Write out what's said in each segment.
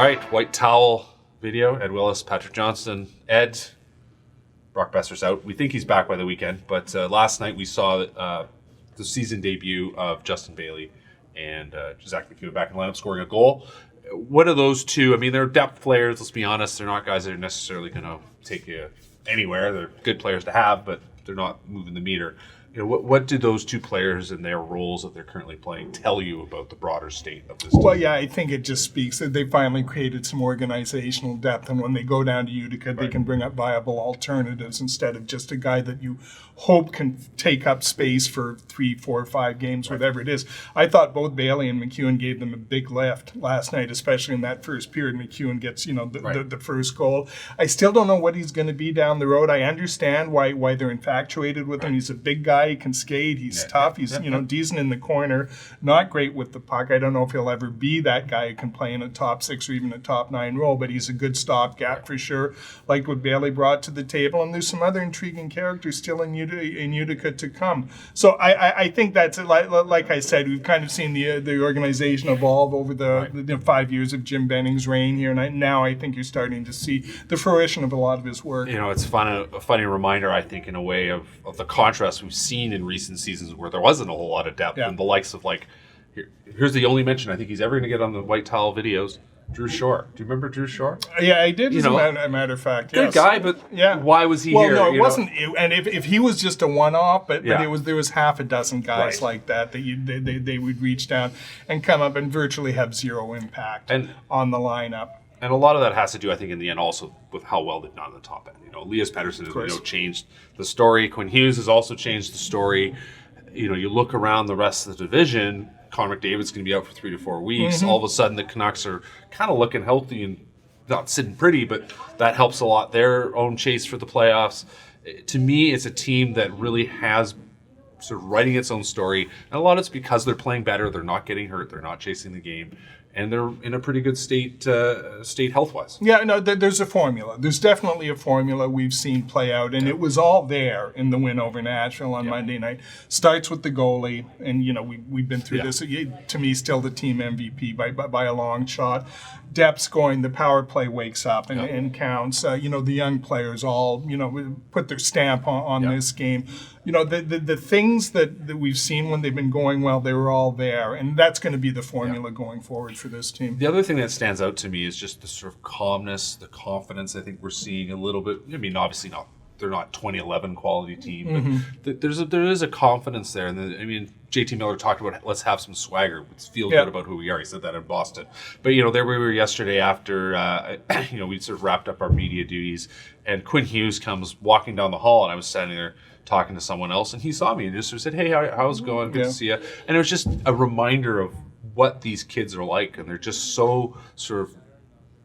All right, White Towel video. Ed Willis, Patrick Johnston. Ed, Brock Besser's out. We think he's back by the weekend, but last night we saw the season debut of Justin Bailey and Zach McEwen back in the lineup scoring a goal. What are those two? I mean, they're depth players, let's be honest. They're not guys that are necessarily going to take you anywhere. They're good players to have, but they're not moving the meter. You know, what do those two players and their roles that they're currently playing tell you about the broader state of this team? Well, yeah, I think it just speaks that they finally created some organizational depth, and when they go down to Utica, they can bring up viable alternatives instead of just a guy that you hope can take up space for 3, 4, 5 games, whatever it is. I thought both Bailey and McEwen gave them a big lift last night, especially in that first period. McEwen gets, the first goal. I still don't know what he's going to be down the road. I understand why they're infatuated with him. He's a big guy. He can skate. He's tough. He's decent in the corner. Not great with the puck. I don't know if he'll ever be that guy who can play in a top 6 or even a top 9 role, but he's a good stopgap for sure. Like what Bailey brought to the table, and there's some other intriguing characters still in Utica to come. So I think that's like I said, we've kind of seen the organization evolve over the 5 years of Jim Benning's reign here, and now I think you're starting to see the fruition of a lot of his work. It's a funny reminder, I think, in a way of the contrast we've seen in recent seasons where there wasn't a whole lot of depth, and the likes of here's the only mention I think he's ever going to get on the White Towel videos. Drew Shore. Do you remember Drew Shore? Yeah, I did, as a matter of fact. Good guy, but why was he here? Well, no, it wasn't. And if he was just a one-off, but there was half a dozen guys like that they would reach down and come up and virtually have zero impact on the lineup. And a lot of that has to do, I think, in the end also with how well they've done on the top end. Elias Pettersson has changed the story. Quinn Hughes has also changed the story. You look around the rest of the division, Connor McDavid's going to be out for 3 to 4 weeks. Mm-hmm. All of a sudden, the Canucks are kind of looking healthy and not sitting pretty, but that helps a lot. Their own chase for the playoffs. To me, it's a team that really has sort of writing its own story. And a lot of it's because they're playing better. They're not getting hurt. They're not chasing the game. And they're in a pretty good state health-wise. Yeah, no, there's a formula. There's definitely a formula we've seen play out, and it was all there in the win over Nashville on Monday night. Starts with the goalie, and we've been through this. To me, still the team MVP by a long shot. Depth scoring, the power play wakes up and counts. The young players all put their stamp on this game. The things that we've seen when they've been going well, they were all there, and that's going to be the formula going forward for this team. The other thing that stands out to me is just the sort of calmness, the confidence. I think we're seeing a little bit. I mean, obviously they're not 2011 quality team, but there is a confidence there. And JT Miller talked about let's have some swagger, let's feel good about who we are. He said that in Boston. But there we were yesterday after we sort of wrapped up our media duties, and Quinn Hughes comes walking down the hall, and I was standing there talking to someone else, and he saw me and just sort of said, "Hey, how's it going? Good to see you." And it was just a reminder of what these kids are like, and they're just so sort of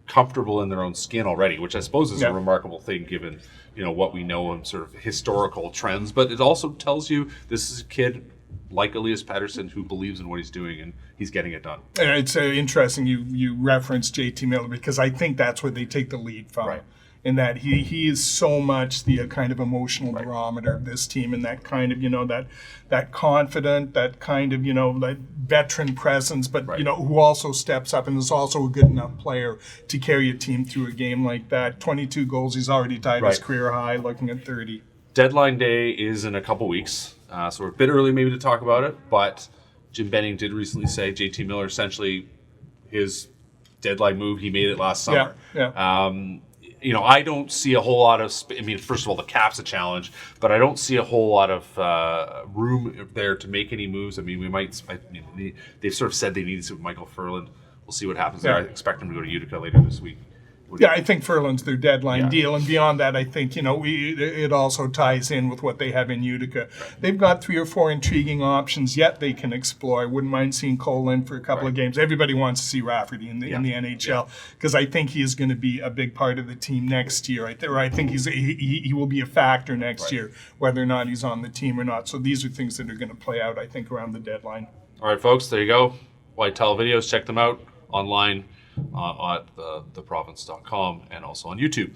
comfortable in their own skin already, which I suppose is a remarkable thing given what we know in sort of historical trends. But it also tells you this is a kid like Elias Pettersson who believes in what he's doing, and he's getting it done. And it's interesting you reference JT Miller, because I think that's where they take the lead from. Right. In that he is so much the kind of emotional barometer of this team, and that kind of that confident, that kind of that veteran presence, but who also steps up and is also a good enough player to carry a team through a game like that. 22 goals, he's already tied his career high, looking at 30. Deadline day is in a couple weeks, so we're a bit early maybe to talk about it. But Jim Benning did recently say JT Miller essentially his deadline move, he made it last summer. I don't see a whole lot of. First of all, the cap's a challenge, but I don't see a whole lot of room there to make any moves. They've sort of said they need to with Michael Furland. We'll see what happens there. I expect him to go to Utica later this week. Yeah, I think Furland's their deadline deal, and beyond that, I think it also ties in with what they have in Utica. They've got 3 or 4 intriguing options yet they can explore. I wouldn't mind seeing Cole in for a couple of games. Everybody wants to see Rafferty in the NHL because I think he is going to be a big part of the team next year. I think he will be a factor next year, whether or not he's on the team or not. So these are things that are going to play out, I think, around the deadline. All right, folks, there you go. White Towel videos, check them out online. At theprovince.com and also on YouTube.